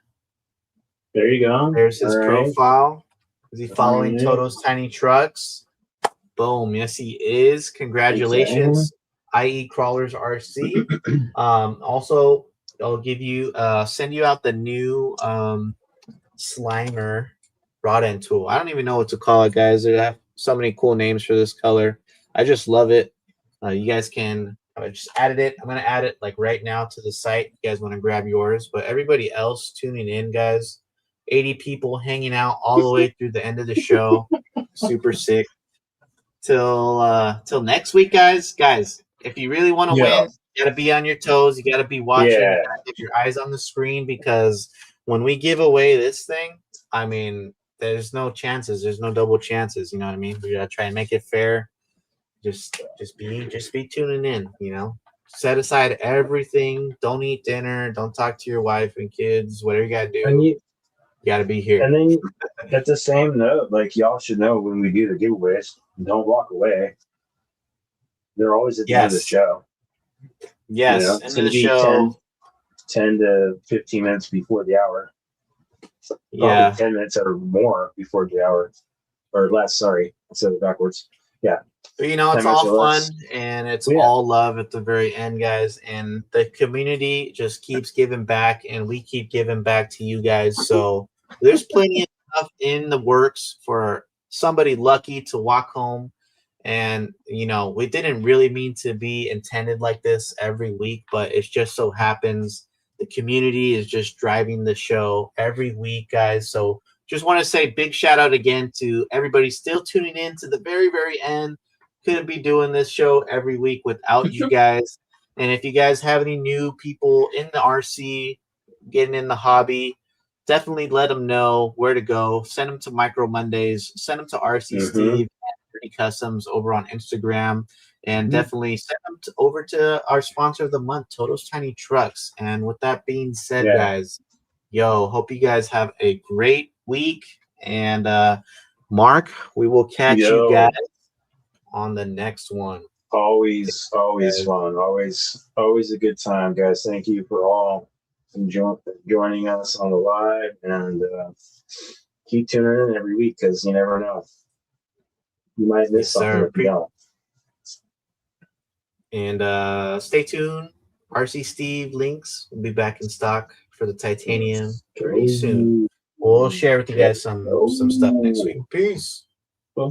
There you go. There's his profile. Is he following Totos Tiny Trucks? Boom. Yes, he is. Congratulations, IE Crawlers RC. Also, I'll give you send you out the new Slimer Rod End Tool. I don't even know what to call it, guys. They have so many cool names for this color. I just love it. You guys can. I just added it. I'm going to add it like right now to the site. You guys want to grab yours. But everybody else tuning in, guys, 80 people hanging out all the way through the end of the show. Super sick. Till next week, guys. Guys, if you really want to win, you got to be on your toes. You got to be watching. You gotta get your eyes on the screen, because when we give away this thing, I mean, there's no chances. There's no double chances. You know what I mean? We got to try and make it fair. Just be tuning in, Set aside everything. Don't eat dinner. Don't talk to your wife and kids. Whatever you gotta do, you gotta be here. And then at the same note, like, y'all should know when we do the giveaways, don't walk away. They're always at the end of the show. Yes, it's going to be show 10 to 15 minutes before the hour. Probably 10 minutes or more before the hour, or less. Sorry, I said it backwards. Yeah. But it's all fun and it's all love at the very end, guys. And the community just keeps giving back, and we keep giving back to you guys. So there's plenty of stuff in the works for somebody lucky to walk home. And, we didn't really mean to be intended like this every week, but it just so happens The community is just driving the show every week, guys. So just want to say big shout out again to everybody still tuning in to the very, very end. Couldn't be doing this show every week without you guys. And if you guys have any new people in the RC getting in the hobby, definitely let them know where to go. Send them to Micro Mondays. Send them to RC Steve and Customs over on Instagram. And definitely send them over to our sponsor of the month, Totos Tiny Trucks. And with that being said, guys, hope you guys have a great week. And Mark, we will catch you guys on the next one. Always fun. Always a good time, guys. Thank you for all joining us on the live, and keep tuning in every week because you never know. You might miss something if you don't. And stay tuned. RC Steve links will be back in stock for the titanium pretty soon. We'll share with you guys some stuff next week. Peace.